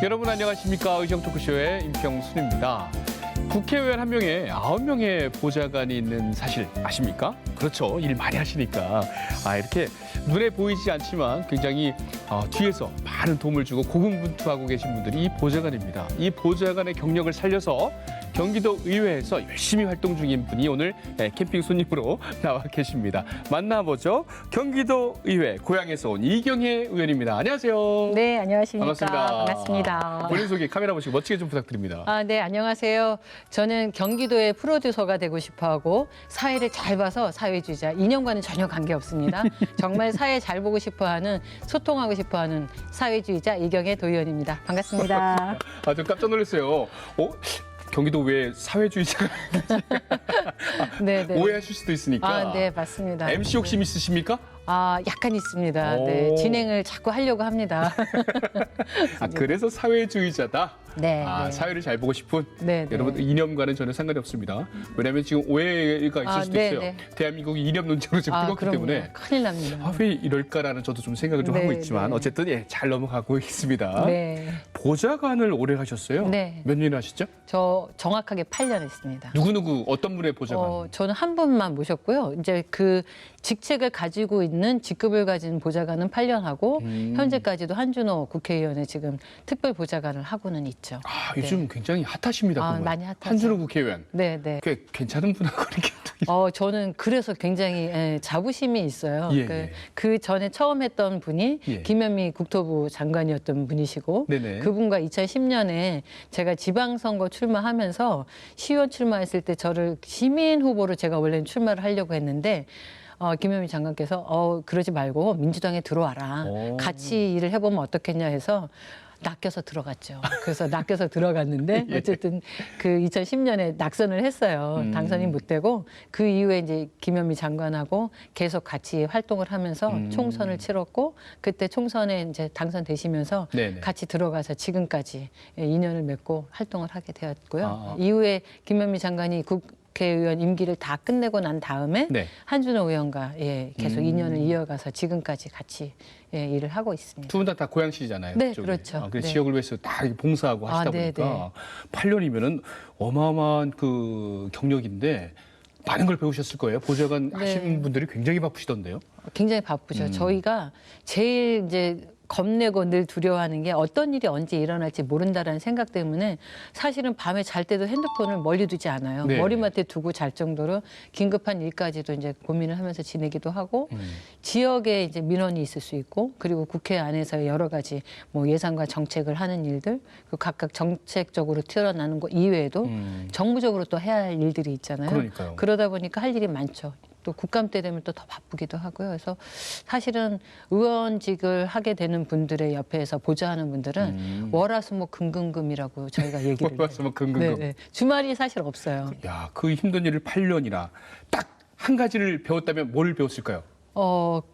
여러분 안녕하십니까? 의정 토크쇼의 임평순입니다. 국회의원 한 명에 9명의 보좌관이 있는 사실 아십니까? 그렇죠. 일 많이 하시니까. 이렇게 눈에 보이지 않지만 굉장히 뒤에서 많은 도움을 주고 고군분투하고 계신 분들이 이 보좌관입니다. 이 보좌관의 경력을 살려서 경기도 의회에서 열심히 활동 중인 분이 오늘 캠핑 손님으로 나와 계십니다. 만나보죠. 경기도 의회 고향에서 온 이경혜 의원입니다. 안녕하세요. 네, 안녕하십니까. 반갑습니다. 반갑습니다. 본인 소개 카메라 보시고 멋지게 좀 부탁드립니다. 네, 안녕하세요. 저는 경기도의 프로듀서가 되고 싶어하고 사회를 잘 봐서 사회주의자, 이념과는 전혀 관계없습니다. 정말 사회 잘 보고 싶어하는, 소통하고 싶어하는 사회주의자 이경혜 도의원입니다. 반갑습니다. 좀 깜짝 놀랐어요. 경기도 왜 사회주의자가 네. 오해하실 수도 있으니까. 네, 맞습니다. MC 욕심 있으십니까? 약간 있습니다. 네, 진행을 자꾸 하려고 합니다. 그래서 사회주의자다. 네. 사회를 잘 보고 싶은 네, 여러분 이념과는 전혀 상관이 없습니다. 왜냐하면 지금 오해가 있을 수도 네, 있어요. 네. 대한민국이 이념 논쟁으로 지금 뜨겁기 그럼요. 때문에 큰일 납니다. 왜 이럴까라는 저도 좀 생각을 좀 네, 하고 있지만 네. 어쨌든 잘 넘어가고 있습니다. 네. 보좌관을 오래 하셨어요? 네. 몇 년 하시죠? 저 정확하게 8년 했습니다. 누구 어떤 분의 보좌관? 저는 한 분만 모셨고요. 이제 그 직책을 가지고 있는 직급을 가진 보좌관은 8년 하고 현재까지도 한준호 국회의원의 지금 특별 보좌관을 하고는 있죠. 요즘 굉장히 핫하십니다. 그분. 많이 핫하죠. 한준호 국회의원. 네. 꽤 괜찮은 분하고 이렇게. 저는 그래서 굉장히 자부심이 있어요. 예. 그 전에 처음 했던 분이 예. 김현미 국토부 장관이었던 분이시고 네네. 그분과 2010년에 제가 지방선거 출마하면서 시의원 출마했을 때 저를 시민 후보로 제가 원래는 출마를 하려고 했는데 김현미 장관께서 그러지 말고 민주당에 들어와라. 같이 일을 해보면 어떻겠냐 해서 낚여서 들어갔죠. 그래서 낚여서 들어갔는데 예. 어쨌든 그 2010년에 낙선을 했어요. 당선이 못 되고 그 이후에 이제 김현미 장관하고 계속 같이 활동을 하면서 총선을 치렀고 그때 총선에 이제 당선되시면서 네네. 같이 들어가서 지금까지 인연을 맺고 활동을 하게 되었고요. 아. 이후에 김현미 장관이 국회의원 임기를 다 끝내고 난 다음에 네. 한준호 의원과 계속 인연을 이어가서 지금까지 같이 일을 하고 있습니다. 두 분 다 고향시잖아요. 네, 그쪽이. 그렇죠. 그래서 네. 지역을 위해서 다 봉사하고 하시다 네, 보니까 8년이면은 어마어마한 그 경력인데 많은 걸 배우셨을 거예요. 보좌관 네. 하시는 분들이 굉장히 바쁘시던데요. 굉장히 바쁘죠. 저희가 제일 이제 겁내고 늘 두려워하는 게 어떤 일이 언제 일어날지 모른다라는 생각 때문에 사실은 밤에 잘 때도 핸드폰을 멀리 두지 않아요. 네. 머리맡에 두고 잘 정도로 긴급한 일까지도 이제 고민을 하면서 지내기도 하고 지역에 이제 민원이 있을 수 있고 그리고 국회 안에서 여러 가지 뭐 예산과 정책을 하는 일들 그 각각 정책적으로 튀어나오는 거 이외에도 정부적으로 또 해야 할 일들이 있잖아요. 그러니까요. 그러다 보니까 할 일이 많죠. 또 국감 때 되면 또 더 바쁘기도 하고요. 그래서 사실은 의원직을 하게 되는 분들의 옆에서 보좌하는 분들은 월화수목 금금금이라고 저희가 얘기를 해요. 월화수목 금금금. 네. 주말이 사실 없어요. 야, 그 힘든 일을 8년이나 딱 한 가지를 배웠다면 뭘 배웠을까요?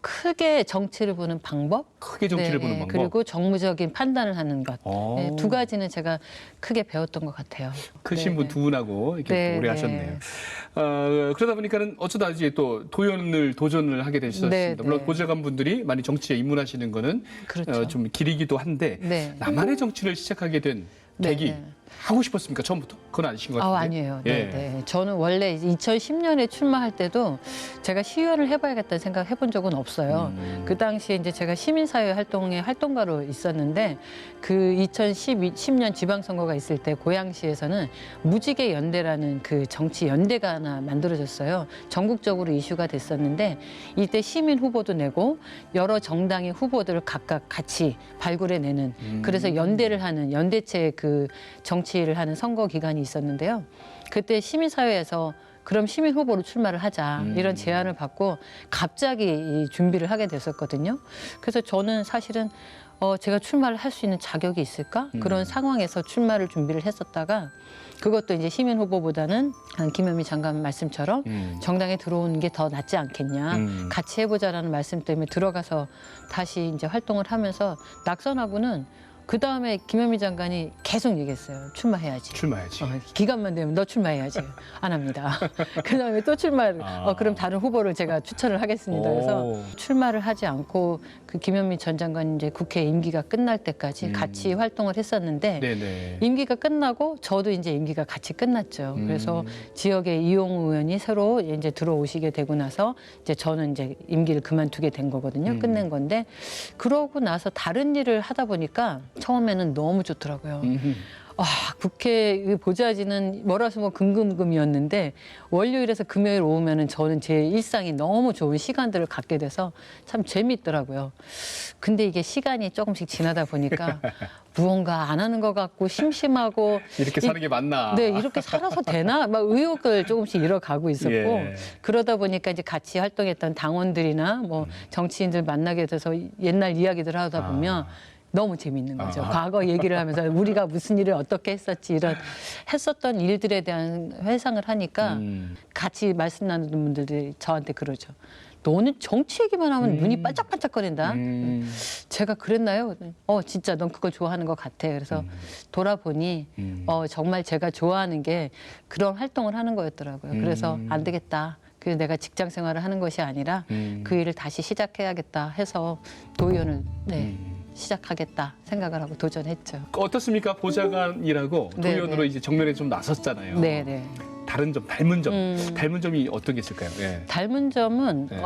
크게 정치를 보는 방법, 크게 정치를 보는 방법. 그리고 정무적인 판단을 하는 것. 오. 두 가지는 제가 크게 배웠던 것 같아요. 크신 네, 분 네. 두 분하고 이렇게 네, 오래 네. 하셨네요. 그러다 보니까는 어쩌다 이제 또 도전을 하게 되셨습니다. 네, 물론 네. 보좌관 분들이 많이 정치에 입문하시는 거는 그렇죠. 좀 길이기도 한데 네. 나만의 정치를 시작하게 된 네, 계기 네. 하고 싶었습니까? 처음부터? 그건 아니신 것 같은데. 아니에요. 예. 네. 저는 원래 2010년에 출마할 때도 제가 시의원을 해봐야겠다는 생각 해본 적은 없어요. 그 당시에 이제 제가 시민사회 활동의 활동가로 있었는데 그 2010년 지방선거가 있을 때 고양시에서는 무지개 연대라는 그 정치 연대가 하나 만들어졌어요. 전국적으로 이슈가 됐었는데 이때 시민 후보도 내고 여러 정당의 후보들을 각각 같이 발굴해내는 그래서 연대를 하는 연대체 그 정치를 하는 선거 기간이 있었는데요. 그때 시민사회에서 그럼 시민 후보로 출마를 하자 이런 제안을 받고 갑자기 이 준비를 하게 됐었거든요. 그래서 저는 사실은 제가 출마를 할 수 있는 자격이 있을까? 그런 상황에서 출마를 준비를 했었다가 그것도 이제 시민 후보보다는 김현미 장관 말씀처럼 정당에 들어오는 게 더 낫지 않겠냐. 같이 해보자라는 말씀 때문에 들어가서 다시 이제 활동을 하면서 낙선하고는 그 다음에 김현미 장관이 계속 얘기했어요. 출마해야지. 출마해야지. 기간만 되면 너 출마해야지. 안 합니다. 그 다음에 또 출마를. 그럼 다른 후보를 제가 추천을 하겠습니다. 그래서 오. 출마를 하지 않고 그 김현미 전 장관이 이제 국회 임기가 끝날 때까지 같이 활동을 했었는데 네네. 임기가 끝나고 저도 이제 임기가 같이 끝났죠. 그래서 지역에 이용우 의원이 새로 이제 들어오시게 되고 나서 이제 저는 이제 임기를 그만두게 된 거거든요. 끝낸 건데 그러고 나서 다른 일을 하다 보니까 처음에는 너무 좋더라고요. 국회 보좌진은 월화수목금금이었는데 월요일에서 금요일 오면은 저는 제 일상이 너무 좋은 시간들을 갖게 돼서 참 재미있더라고요. 근데 이게 시간이 조금씩 지나다 보니까 무언가 안 하는 것 같고 심심하고 이렇게 사는 게 맞나? 네, 이렇게 살아서 되나? 막 의혹을 조금씩 잃어가고 있었고 예. 그러다 보니까 이제 같이 활동했던 당원들이나 뭐 정치인들 만나게 돼서 옛날 이야기들 하다 보면 너무 재밌는 거죠. 과거 얘기를 하면서 우리가 무슨 일을 어떻게 했었지 이런 했었던 일들에 대한 회상을 하니까 같이 말씀 나누는 분들이 저한테 그러죠. 너는 정치 얘기만 하면 눈이 반짝반짝거린다. 제가 그랬나요? 진짜 넌 그걸 좋아하는 것 같아. 그래서 돌아보니 정말 제가 좋아하는 게 그런 활동을 하는 거였더라고요. 그래서 안 되겠다. 그래서 내가 직장 생활을 하는 것이 아니라 그 일을 다시 시작해야겠다 해서 도의원을 시작하겠다 생각을 하고 도전했죠. 어떻습니까? 보좌관이라고 네, 도의원으로 네. 이제 정면에 좀 나섰잖아요. 네네. 다른 점, 닮은 점, 닮은 점이 어떤 게 있을까요? 예. 닮은 점은 네.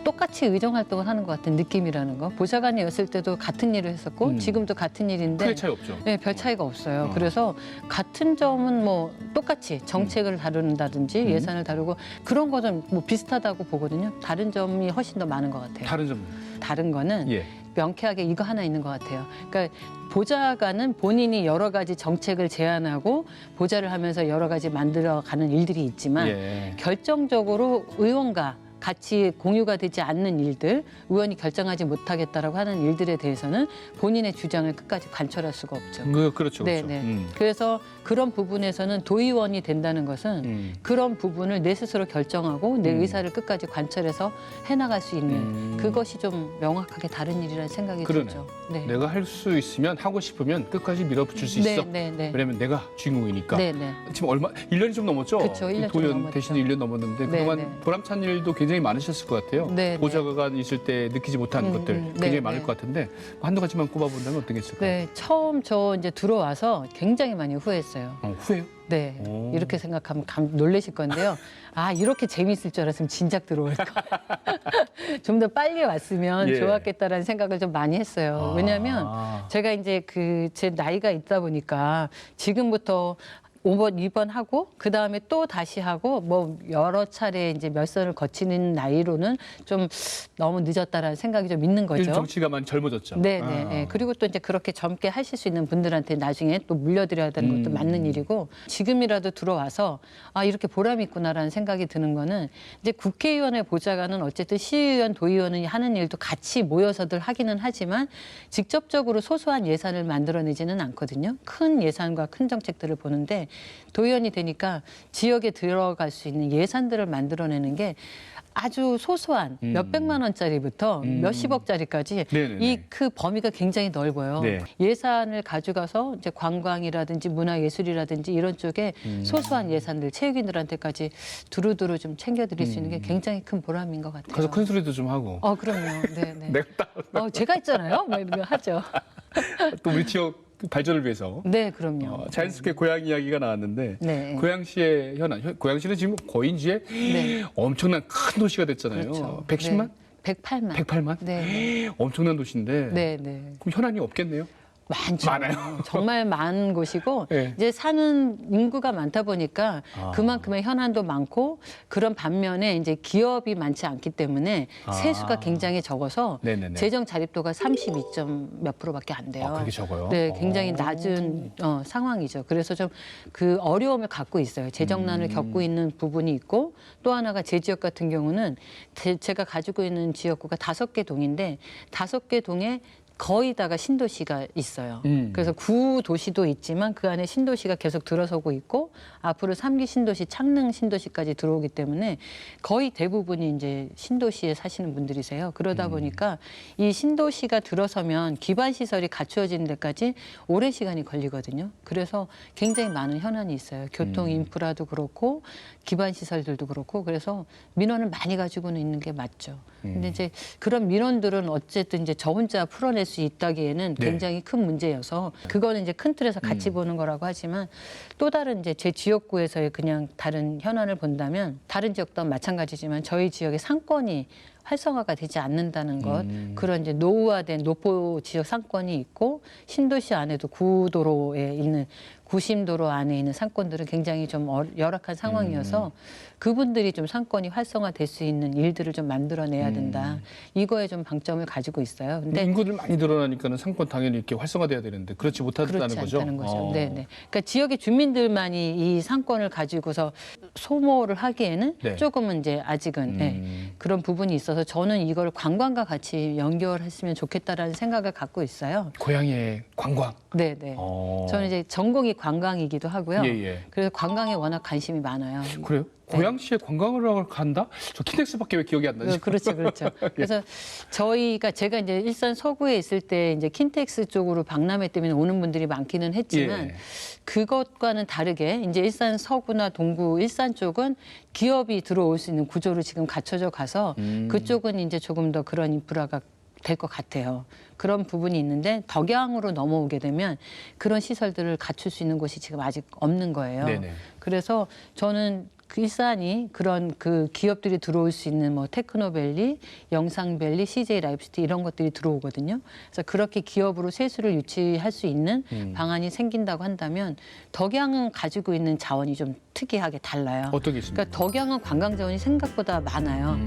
똑같이 의정 활동을 하는 것 같은 느낌이라는 거. 보좌관이었을 때도 같은 일을 했었고 지금도 같은 일인데 크게 차이 없죠. 네, 별 차이가 없어요. 그래서 같은 점은 뭐 똑같이 정책을 다룬다든지 예산을 다루고 그런 거는 뭐 비슷하다고 보거든요. 다른 점이 훨씬 더 많은 것 같아요. 다른 점. 다른 거는 예. 명쾌하게 이거 하나 있는 것 같아요. 그러니까 보좌관은 본인이 여러 가지 정책을 제안하고 보좌를 하면서 여러 가지 만들어가는 일들이 있지만 예. 결정적으로 의원과 같이 공유가 되지 않는 일들, 의원이 결정하지 못하겠다라고 하는 일들에 대해서는 본인의 주장을 끝까지 관철할 수가 없죠. 그렇죠. 네, 그렇죠. 네. 그래서 그런 부분에서는 도의원이 된다는 것은 그런 부분을 내 스스로 결정하고 내 의사를 끝까지 관철해서 해나갈 수 있는 그것이 좀 명확하게 다른 일이라는 생각이 그러네요. 들죠. 네. 내가 할 수 있으면 하고 싶으면 끝까지 밀어붙일 수 있어. 네, 네. 왜냐면 내가 주인공이니까. 네, 네. 지금 1년이 좀 넘었죠? 그쵸, 1년 좀 도의원 넘었죠. 되신 지 1년 넘었는데 네, 그동안 네. 보람찬 일도 굉장히 많으셨을 것 같아요. 네, 보좌관 있을 때 느끼지 못한 것들 굉장히 네, 많을 네. 것 같은데 한두 가지만 꼽아본다면 어떤 게 있을까요? 네, 처음 저 이제 들어와서 굉장히 많이 후회했어요. 후회요? 네, 오. 이렇게 생각하면 놀라실 건데요. 이렇게 재밌을 줄 알았으면 진작 들어올까. 좀 더 빨리 왔으면 예. 좋았겠다라는 생각을 좀 많이 했어요. 왜냐하면 제가 이제 제 나이가 있다 보니까 지금부터 5번, 2번 하고 그 다음에 또 다시 하고 뭐 여러 차례 이제 몇 선을 거치는 나이로는 좀 너무 늦었다라는 생각이 좀 있는 거죠. 정치가 많이 젊어졌죠. 네, 네, 네. 그리고 또 이제 그렇게 젊게 하실 수 있는 분들한테 나중에 또 물려드려야 되는 것도 맞는 일이고 지금이라도 들어와서 이렇게 보람이 있구나라는 생각이 드는 거는 이제 국회의원의 보좌관은 어쨌든 시의원, 도의원이 하는 일도 같이 모여서들 하기는 하지만 직접적으로 소소한 예산을 만들어내지는 않거든요. 큰 예산과 큰 정책들을 보는데 도의원이 되니까 지역에 들어갈 수 있는 예산들을 만들어내는 게 아주 소소한 몇백만 원짜리부터 몇십억짜리까지 네네네. 이 그 범위가 굉장히 넓어요. 네. 예산을 가져가서 이제 관광이라든지 문화예술이라든지 이런 쪽에 소소한 예산들 체육인들한테까지 두루두루 좀 챙겨드릴 수 있는 게 굉장히 큰 보람인 것 같아요. 가서 큰 소리도 좀 하고. 그럼요. 네, 네. 내가 딱 제가 있잖아요. 뭐 이런 거 하죠. 또 우리 지역 발전을 위해서 네, 그럼요. 자연스럽게 고향 이야기가 나왔는데 네. 고양시의 현안, 고양시는 지금 고인지에 네. 엄청난 큰 도시가 됐잖아요. 그렇죠. 110만? 네. 108만. 108만? 네. 엄청난 도시인데 네, 네. 그럼 현안이 없겠네요. 많죠. 많아요. 정말 많은 곳이고 네. 이제 사는 인구가 많다 보니까 그만큼의 현안도 많고 그런 반면에 이제 기업이 많지 않기 때문에 세수가 굉장히 적어서 네네네. 재정 자립도가 32점 몇 프로밖에 안 돼요. 그렇게 적어요? 네, 굉장히 낮은 상황이죠. 그래서 좀 그 어려움을 갖고 있어요. 재정난을 겪고 있는 부분이 있고 또 하나가 제 지역 같은 경우는 제가 가지고 있는 지역구가 5개 동인데 5개 동에 거의 다가 신도시가 있어요. 음. 그래서 구도시도 있지만 그 안에 신도시가 계속 들어서고 있고 앞으로 3기 신도시, 창릉 신도시까지 들어오기 때문에 거의 대부분이 이제 신도시에 사시는 분들이세요. 그러다 보니까 이 신도시가 들어서면 기반 시설이 갖추어지는 데까지 오랜 시간이 걸리거든요. 그래서 굉장히 많은 현안이 있어요. 교통 인프라도 그렇고 기반 시설들도 그렇고 그래서 민원을 많이 가지고는 있는 게 맞죠. 근데 이제 그런 민원들은 어쨌든 이제 저 혼자 풀어낼 수 있다기에는 네. 굉장히 큰 문제여서 그거는 이제 큰 틀에서 같이 보는 거라고 하지만 또 다른 이제 제 지역구에서의 그냥 다른 현안을 본다면 다른 지역도 마찬가지지만 저희 지역의 상권이 활성화가 되지 않는다는 것, 그런 이제 노후화된 노포 지역 상권이 있고 신도시 안에도 구도로에 있는 구심도로 안에 있는 상권들은 굉장히 좀 열악한 상황이어서 그분들이 좀 상권이 활성화될 수 있는 일들을 좀 만들어내야 된다. 이거에 좀 방점을 가지고 있어요. 근데 인구들 많이 늘어나니까는 상권 당연히 이렇게 활성화돼야 되는데 그렇지 못하다는 그렇지 거죠. 않다는 거죠. 네, 네. 그러니까 지역의 주민들만이 이 상권을 가지고서 소모를 하기에는 네. 조금은 이제 아직은 네, 그런 부분이 있어서 저는 이걸 관광과 같이 연결했으면 좋겠다라는 생각을 갖고 있어요. 고향의 관광. 네, 네. 저는 이제 전공이 관광이기도 하고요. 예, 예. 그래서 관광에 워낙 관심이 많아요. 그래요? 네. 고양시에 관광을 간다? 저 킨텍스밖에 왜 기억이 안 나지? 그렇죠, 그렇죠. 그래서 제가 이제 일산 서구에 있을 때 이제 킨텍스 쪽으로 박람회 때문에 오는 분들이 많기는 했지만 예. 그것과는 다르게 이제 일산 서구나 동구 일산 쪽은 기업이 들어올 수 있는 구조로 지금 갖춰져 가서 그쪽은 이제 조금 더 그런 인프라가 될 것 같아요. 그런 부분이 있는데 덕양으로 넘어오게 되면 그런 시설들을 갖출 수 있는 곳이 지금 아직 없는 거예요. 네네. 그래서 저는 그 일산이 그런 그 기업들이 들어올 수 있는 뭐 테크노밸리, 영상밸리, CJ 라이프시티 이런 것들이 들어오거든요. 그래서 그렇게 기업으로 세수를 유치할 수 있는 방안이 생긴다고 한다면 덕양은 가지고 있는 자원이 좀 특이하게 달라요. 어떤 게 있습니까? 그러니까 덕양은 관광 자원이 생각보다 많아요.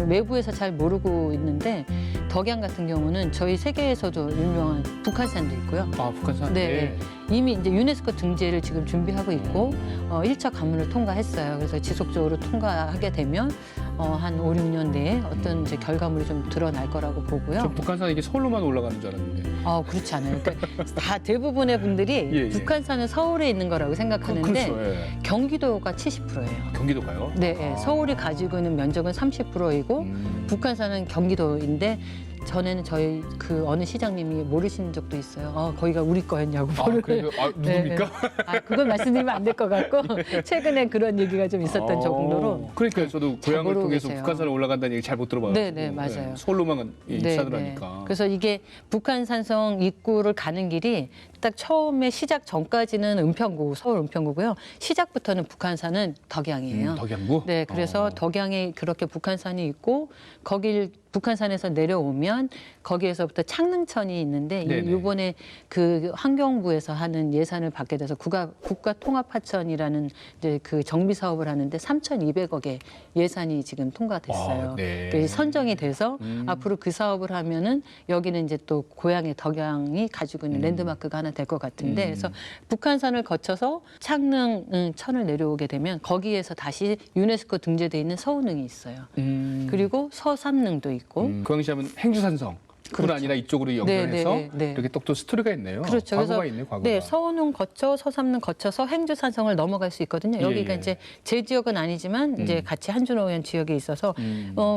외부에서 잘 모르고 있는데 덕양 같은 경우는 저희 세계에서도 유명한 북한산도 있고요. 아, 북한산. 네. 이미 이제 유네스코 등재를 지금 준비하고 있고 1차 관문을 통과했어요. 그래서 지속적으로 통과하게 되면 한 5, 6년 내에 어떤 이제 결과물이 좀 드러날 거라고 보고요. 저 북한산 이게 서울로만 올라가는 줄 알았는데. 그렇지 않아요. 그러니까 다 대부분의 분들이 예, 예. 북한산은 서울에 있는 거라고 생각하는데 그렇죠. 예. 경기도가 70%예요. 경기도가요? 네, 예. 서울이 가지고 있는 면적은 30%이고 북한산은 경기도인데 전에는 저희 그 어느 시장님이 모르시는 적도 있어요. 거기가 우리 거였냐고. 그래요? 누굽니까? 그걸 말씀드리면 안 될 것 같고 최근에 그런 얘기가 좀 있었던 정도로. 그러니까 저도 잘 고향을 모르고 통해서 계세요. 북한산에 올라간다는 얘기 잘 못 들어봐요. 네, 네, 맞아요. 서울로만 입산을 네, 네. 하니까. 그래서 이게 북한산성 입구를 가는 길이 딱 처음에 시작 전까지는 은평구, 서울 은평구고요. 시작부터는 북한산은 덕양이에요. 덕양구? 네, 그래서 덕양에 그렇게 북한산이 있고 거길 북한산에서 내려오면 거기에서부터 창릉천이 있는데 네네. 이번에 그 환경부에서 하는 예산을 받게 돼서 국가통합하천이라는 이제 그 정비 사업을 하는데 3,200억의 예산이 지금 통과됐어요. 네. 그게 선정이 돼서 앞으로 그 사업을 하면은 여기는 이제 또 고향의 덕양이 가지고 있는 랜드마크가 하나 될 것 같은데 그래서 북한산을 거쳐서 창릉천을 내려오게 되면 거기에서 다시 유네스코 등재돼 있는 서운릉이 있어요. 그리고 서삼릉도 있고. 고양시 하면 행주산성. 뿐 그렇죠. 아니라 이쪽으로 연결해서 네. 이렇게 또 스토리가 있네요. 그렇죠. 과거가 그래서 있네, 과거가. 네, 서운릉 거쳐 서삼릉 거쳐서 행주산성을 넘어갈 수 있거든요. 여기가 예. 이제 제 지역은 아니지만 이제 같이 한준호 의원 지역에 있어서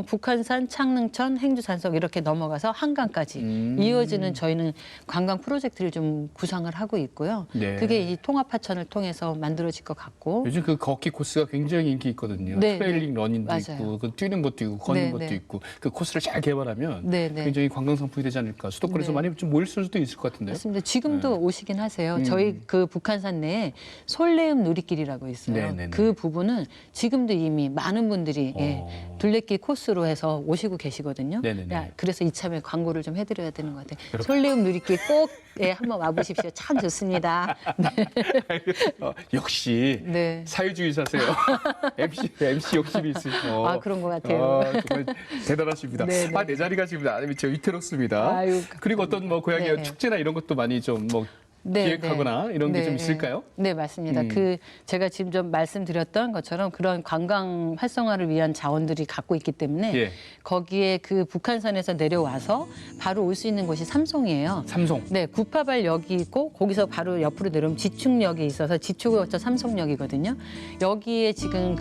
북한산, 창릉천, 행주산성 이렇게 넘어가서 한강까지 이어지는 저희는 관광 프로젝트를 좀 구상을 하고 있고요. 네. 그게 이 통합하천을 통해서 만들어질 것 같고. 요즘 그 걷기 코스가 굉장히 인기 있거든요. 네, 트레일링 러닝도 맞아요. 있고, 그 뛰는 것도 있고, 걷는 네, 것도 네. 있고, 그 코스를 잘 개발하면 네, 네. 굉장히 관광 상품이 되지 않을까. 수도권에서 네. 많이 좀 모일 수도 있을 것 같은데요. 맞습니다. 지금도 오시긴 하세요. 저희 그 북한산 내에 솔레음 누리길이라고 있어요. 네네네. 그 부분은 지금도 이미 많은 분들이 둘레길 코스로 해서 오시고 계시거든요. 네네네. 그래서 이참에 광고를 좀 해드려야 되는 것 같아요. 솔레음 누리길 꼭 한번 와보십시오. 참 좋습니다. 네. 역시 네. 사회주의자세요. MC 욕심이 있으시고. 그런 것 같아요. 정말 대단하십니다. 네네. 내 자리가 지금 저 위태롭습니다. 아유, 그리고 어떤 뭐 고향의 네. 축제나 이런 것도 많이 좀 뭐 네, 기획하거나 이런 게 좀 있을까요? 네, 맞습니다. 제가 지금 좀 말씀드렸던 것처럼 그런 관광 활성화를 위한 자원들이 갖고 있기 때문에 예. 거기에 그 북한산에서 내려와서 바로 올 수 있는 곳이 삼송이에요. 삼송. 네, 구파발역이 있고 거기서 바로 옆으로 내려오면 지축역이 있어서 지축을 거쳐 삼송역이거든요. 여기에 지금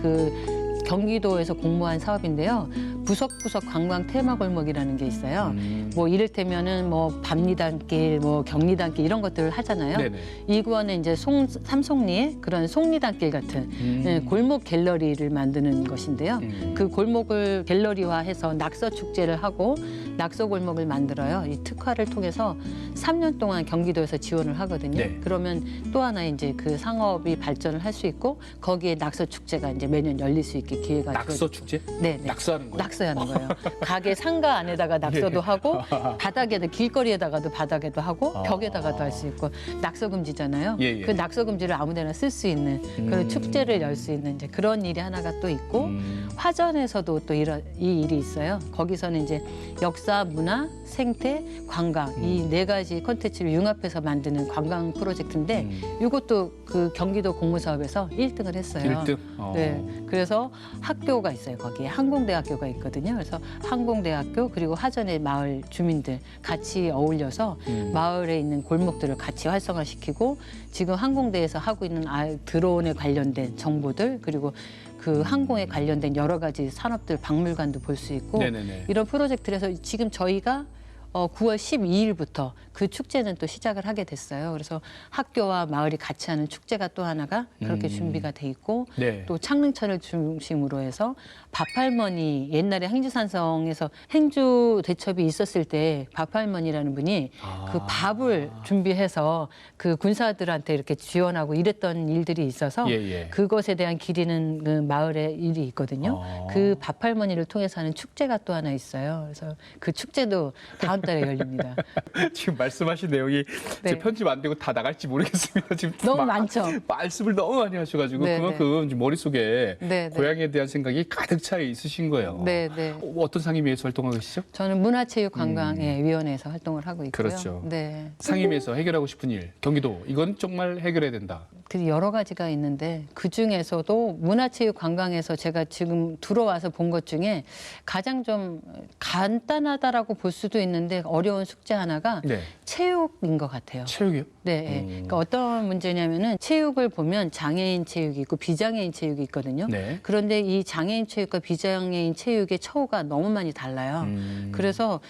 경기도에서 공모한 사업인데요. 구석구석 관광 테마 골목이라는 게 있어요. 뭐 이를테면은 뭐 밤리단길, 뭐 경리단길 이런 것들을 하잖아요. 네네. 이거는 이제 삼송리의 그런 송리단길 같은 네, 골목 갤러리를 만드는 것인데요. 그 골목을 갤러리화해서 낙서 축제를 하고 낙서 골목을 만들어요. 이 특화를 통해서 3년 동안 경기도에서 지원을 하거든요. 네. 그러면 또 하나 이제 그 상업이 발전을 할 수 있고 거기에 낙서 축제가 이제 매년 열릴 수 있게 기회가 낙서 축제? 네, 네. 낙서하는 거예요? 낙서하는 거예요. 가게 상가 안에다가 낙서도 하고 바닥에다 길거리에다가도 바닥에도 하고 벽에다가도 할 수 있고 낙서 금지잖아요. 예, 예. 그 낙서 금지를 아무데나 쓸 수 있는 그런 축제를 열 수 있는 이제 그런 일이 하나가 또 있고 화전에서도 또 이 일이 있어요. 거기서는 이제 역사, 문화, 생태, 관광 이 네 가지 콘텐츠를 융합해서 만드는 관광 프로젝트인데 이것도 그 경기도 공모사업에서 1등을 했어요. 1등? 네, 그래서 학교가 있어요. 거기에 항공대학교가 있거든요. 그래서 항공대학교 그리고 하전의 마을 주민들 같이 어울려서 마을에 있는 골목들을 같이 활성화시키고 지금 항공대에서 하고 있는 드론에 관련된 정보들 그리고 그 항공에 관련된 여러 가지 산업들 박물관도 볼 수 있고 네네네. 이런 프로젝트에서 지금 저희가 9월 12일부터 그 축제는 또 시작을 하게 됐어요. 그래서 학교와 마을이 같이 하는 축제가 또 하나가 그렇게 준비가 돼 있고 네. 또 창릉천을 중심으로 해서 밥할머니 옛날에 행주산성에서 행주 대첩이 있었을 때 밥할머니라는 분이 그 밥을 준비해서 그 군사들한테 이렇게 지원하고 이랬던 일들이 있어서 예, 예. 그것에 대한 기리는 그 마을에 일이 있거든요. 그 밥할머니를 통해서 하는 축제가 또 하나 있어요. 그래서 그 축제도 다음 달에 열립니다. 지금 말씀하신 내용이 네. 제 편집 안 되고 다 나갈지 모르겠습니다. 지금 너무 많죠. 말씀을 너무 많이 하셔가지고 네, 그만큼 지금 머릿속에 네, 네. 고향에 대한 생각이 가득 차 있으신 거예요. 네, 네. 어떤 상임위에서 활동하고 계시죠? 저는 문화체육관광위원회에서 활동을 하고 있고요. 그렇죠. 네. 상임위에서 해결하고 싶은 일, 경기도 이건 정말 해결해야 된다. 그 여러 가지가 있는데 그 중에서도 문화체육관광에서 제가 지금 들어와서 본 것 중에 가장 좀 간단하다라고 볼 수도 있는데 어려운 숙제 하나가 네. 체육인 것 같아요. 체육이요? 네, 네. 그러니까 어떤 문제냐면은 체육을 보면 장애인 체육이 있고 비장애인 체육이 있거든요. 네. 그런데 이 장애인 체육과 비장애인 체육의 처우가 너무 많이 달라요. 그래서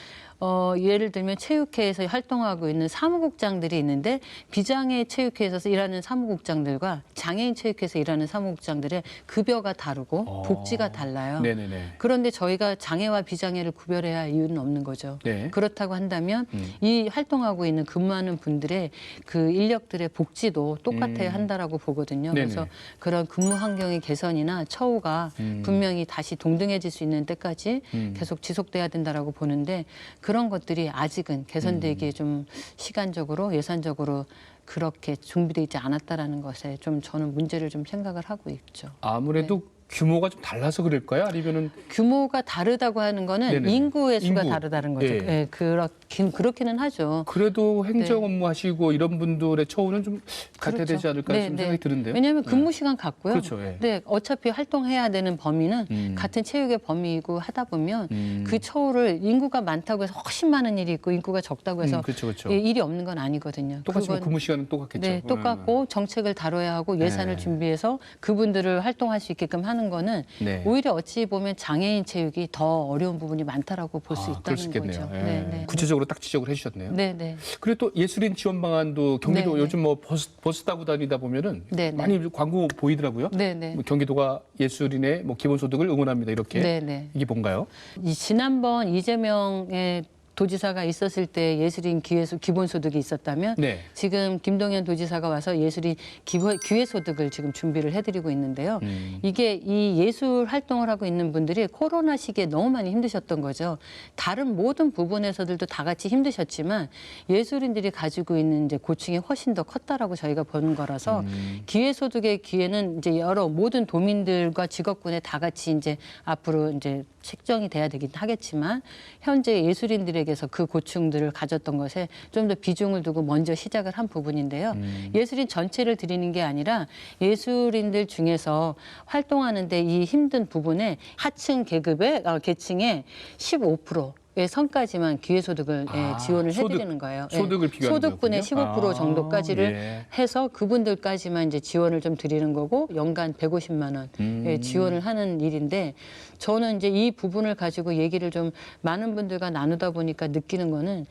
예를 들면 체육회에서 활동하고 있는 사무국장들이 있는데 비장애 체육회에서 일하는 사무국장들과 장애인 체육회에서 일하는 사무국장들의 급여가 다르고 복지가 달라요. 네네네. 그런데 저희가 장애와 비장애를 구별해야 할 이유는 없는 거죠. 네. 그렇다고 한다면 이 활동하고 있는 근무하는 분들의 그 인력들의 복지도 똑같아야 한다라고 보거든요. 네네. 그래서 그런 근무 환경의 개선이나 처우가 분명히 다시 동등해질 수 있는 때까지 계속 지속돼야 된다라고 보는데 그런 것들이 아직은 개선되기에 좀 시간적으로 예산적으로 그렇게 준비되어 있지 않았다라는 것에 좀 저는 문제를 좀 생각을 하고 있죠. 아무래도 규모가 좀 달라서 그럴까요? 아니면은 규모가 다르다고 하는 거는 네네네. 인구의 수가 인구. 다르다는 거죠. 예. 예, 그렇기는 하죠. 그래도 행정 네. 업무 하시고 이런 분들의 처우는 좀 같아야 그렇죠. 되지 않을까 네, 좀 네. 생각이 드는데요. 왜냐하면 근무 시간 같고요. 그렇죠, 예. 네, 어차피 활동해야 되는 범위는 같은 체육의 범위이고 하다 보면 그 처우를 인구가 많다고 해서 훨씬 많은 일이 있고 인구가 적다고 해서 그렇죠, 그렇죠. 예, 일이 없는 건 아니거든요. 똑같이 뭐 그건 근무 시간은 똑같겠죠. 네, 똑같고 정책을 다뤄야 하고 예산을 네. 준비해서 그분들을 활동할 수 있게끔 하는 거는 네. 오히려 어찌 보면 장애인 체육이 더 어려운 부분이 많다라고 볼 수 그럴 수 있다는 있겠네요. 거죠. 예. 네, 네. 구체적으로 딱 지적을 해주셨네요. 네, 네. 그리고 또 예술인 지원 방안도 경기도 네, 네. 요즘 뭐 버스 타고 다니다 보면은 네, 네. 많이 광고 보이더라고요. 네, 네. 뭐 경기도가 예술인의 뭐 기본소득을 응원합니다 이렇게 네, 네. 이게 뭔가요? 이 지난번 이재명의 도지사가 있었을 때 예술인 기본소득이 있었다면 네. 지금 김동연 도지사가 와서 예술인 기회소득을 지금 준비를 해드리고 있는데요. 이게 이 예술 활동을 하고 있는 분들이 코로나 시기에 너무 많이 힘드셨던 거죠. 다른 모든 부분에서들도 다 같이 힘드셨지만 예술인들이 가지고 있는 이제 고충이 훨씬 더 컸다라고 저희가 보는 거라서 기회소득의 기회는 이제 여러 모든 도민들과 직업군에 다 같이 이제 앞으로 이제 책정이 돼야 되긴 하겠지만 현재 예술인들에게 예수린들에게서 그 고충들을 가졌던 것에 좀 더 비중을 두고 먼저 시작을 한 부분인데요. 예수린 전체를 드리는 게 아니라 예수린들 중에서 활동하는데 이 힘든 부분에 하층 계층의 15%의 선까지만 기회소득을 지원을 해드리는 거예요. 소득을 비교하는 소득분의 거군요. 15% 정도까지를 예. 해서 그분들까지만 이제 지원을 좀 드리는 거고 연간 150만 원 지원을 하는 일인데 저는 이제 이 부분을 가지고 얘기를 좀 많은 분들과 나누다 보니까 느끼는 거는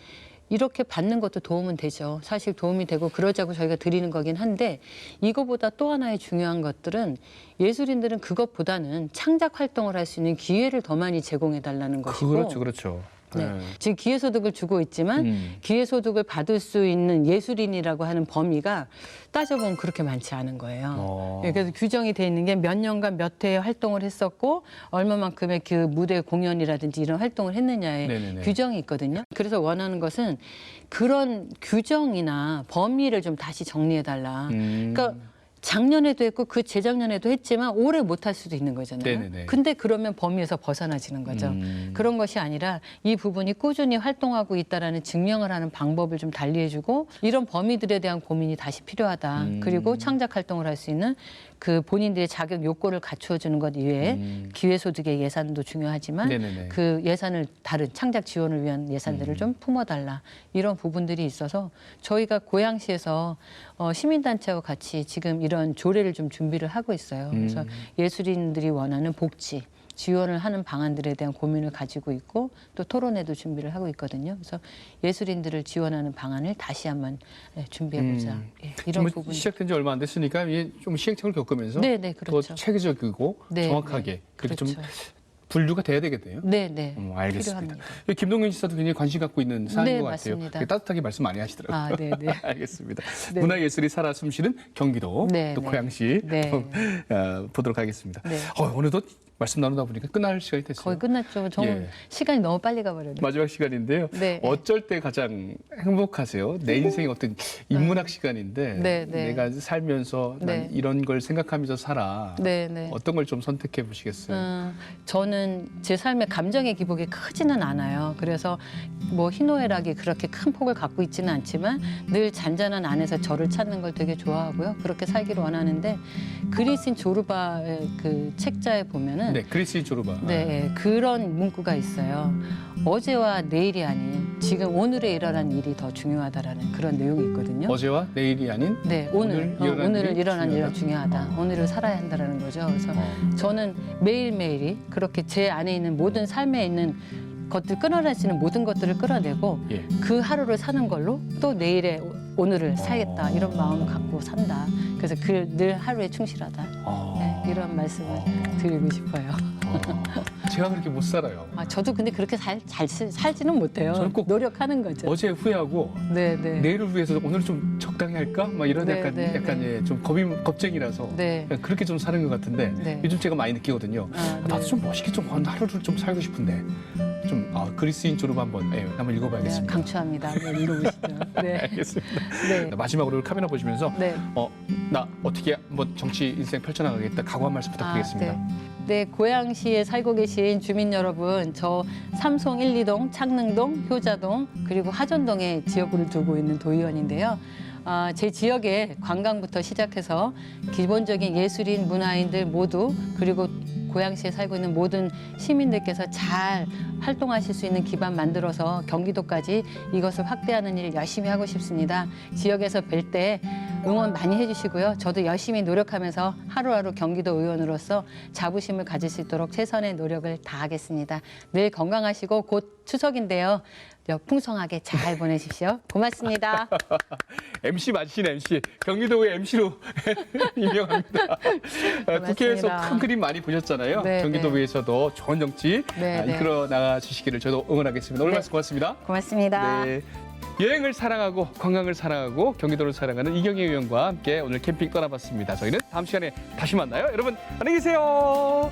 이렇게 받는 것도 도움은 되죠. 사실 도움이 되고 그러자고 저희가 드리는 거긴 한데 이거보다 또 하나의 중요한 것들은 예술인들은 그것보다는 창작 활동을 할 수 있는 기회를 더 많이 제공해 달라는 것이고 그렇죠. 네. 지금 기회소득을 주고 있지만 기회소득을 받을 수 있는 예술인이라고 하는 범위가 따져보면 그렇게 많지 않은 거예요. 그래서 규정이 돼 있는 게 몇 년간 몇 회 활동을 했었고 얼마만큼의 그 무대 공연이라든지 이런 활동을 했느냐에 네네네. 규정이 있거든요. 그래서 원하는 것은 그런 규정이나 범위를 좀 다시 정리해달라. 그러니까 작년에도 했고 그 재작년에도 했지만 올해 못할 수도 있는 거잖아요. 네네네. 근데 그러면 범위에서 벗어나지는 거죠. 그런 것이 아니라 이 부분이 꾸준히 활동하고 있다라는 증명을 하는 방법을 좀 달리해주고 이런 범위들에 대한 고민이 다시 필요하다. 그리고 창작 활동을 할 수 있는 그 본인들의 자격 요건을 갖추어주는 것 이외에 기회소득의 예산도 중요하지만 네네네. 그 예산을 다른 창작 지원을 위한 예산들을 좀 품어달라. 이런 부분들이 있어서 저희가 고양시에서 시민단체와 같이 지금 이런 조례를 좀 준비를 하고 있어요. 그래서 예술인들이 원하는 복지, 지원을 하는 방안들에 대한 고민을 가지고 있고 또 토론회도 준비를 하고 있거든요. 그래서 예술인들을 지원하는 방안을 다시 한번 준비해보자. 이런 부분. 시작된 지 얼마 안 됐으니까 이게 좀 시행착오를 겪으면서 네, 그렇죠. 더 체계적이고 네, 정확하게 네, 그렇게 그렇죠. 좀 분류가 돼야 되겠네요. 네. 알겠습니다. 필요합니다. 김동균 지사도 굉장히 관심 갖고 있는 사안인 네, 것 같아요. 맞습니다. 되게 따뜻하게 말씀 많이 하시더라고요. 네. 알겠습니다. 네. 문화예술이 살아 숨쉬는 경기도 네, 또 네. 고양시 네. 보도록 하겠습니다. 네. 어느덧 말씀 나누다 보니까 끝날 시간이 됐어요. 거의 끝났죠. 정말 예. 시간이 너무 빨리 가버렸네요. 마지막 시간인데요. 네. 어쩔 때 가장 행복하세요? 내 인생의 어떤 인문학 시간인데 네. 내가 살면서 난 네. 이런 걸 생각하면서 살아. 네. 어떤 걸 좀 선택해 보시겠어요? 저는 제 삶의 감정의 기복이 크지는 않아요. 그래서 뭐 희노애락이 그렇게 큰 폭을 갖고 있지는 않지만 늘 잔잔한 안에서 저를 찾는 걸 되게 좋아하고요. 그렇게 살기를 원하는데 그리스인 조르바의 그 책자에 보면은 네, 그리스인 조르바. 네, 그런 문구가 있어요. 어제와 내일이 아닌 지금 오늘에 일어난 일이 더 중요하다라는 그런 내용이 있거든요. 어제와 내일이 아닌 네, 오늘 일어난 일이 중요하다. 오늘을 살아야 한다라는 거죠. 그래서 저는 매일매일이 그렇게 제 안에 있는 모든 삶에 있는 것들 끌어낼 수 있는 모든 것들을 끌어내고 예. 그 하루를 사는 걸로 또 내일의 오늘을 살겠다 이런 마음을 갖고 산다. 그래서 그 늘 하루에 충실하다. 네, 이런 말씀을 드리고 싶어요. 제가 그렇게 못 살아요. 저도 근데 그렇게 잘 살지는 못해요. 저는 꼭 노력하는 거죠. 어제 후회하고 네. 내일을 위해서 오늘 좀 적당히 할까? 막 이런 네, 약간 네. 예, 좀 겁쟁이라서 네. 그렇게 좀 사는 것 같은데 네. 요즘 제가 많이 느끼거든요. 나도 좀 멋있게 좀 하루를 좀 살고 싶은데 좀 그리스인 조르바 한번 읽어봐야겠습니다. 강추합니다. 한번 읽어보시죠. 네. 알겠습니다. 네. 마지막으로 카메라 보시면서 네. 나 어떻게 한번 정치 인생 펼쳐나가겠다 각오 한 말씀 부탁드리겠습니다. 네, 고양시에 살고 계신 주민 여러분, 저 삼송 1, 2동, 창릉동, 효자동, 그리고 하전동에 지역구를 두고 있는 도의원인데요. 제 지역에 관광부터 시작해서 기본적인 예술인, 문화인들 모두 그리고 고양시에 살고 있는 모든 시민들께서 잘 활동하실 수 있는 기반 만들어서 경기도까지 이것을 확대하는 일 열심히 하고 싶습니다. 지역에서 뵐 때 응원 많이 해주시고요. 저도 열심히 노력하면서 하루하루 경기도 의원으로서 자부심을 가질 수 있도록 최선의 노력을 다하겠습니다. 늘 건강하시고 곧 추석인데요. 풍성하게 잘 보내십시오. 고맙습니다. MC 맞으신 MC, 경기도의 MC로 유명합니다. 국회에서 큰 그림 많이 보셨잖아요. 네, 경기도에서도 좋은 정치 네, 이끌어 나가주시기를 저도 응원하겠습니다. 오늘 네. 말씀 고맙습니다. 고맙습니다. 네. 여행을 사랑하고 관광을 사랑하고 경기도를 사랑하는 이경희 의원과 함께 오늘 캠핑 떠나봤습니다. 저희는 다음 시간에 다시 만나요. 여러분 안녕히 계세요.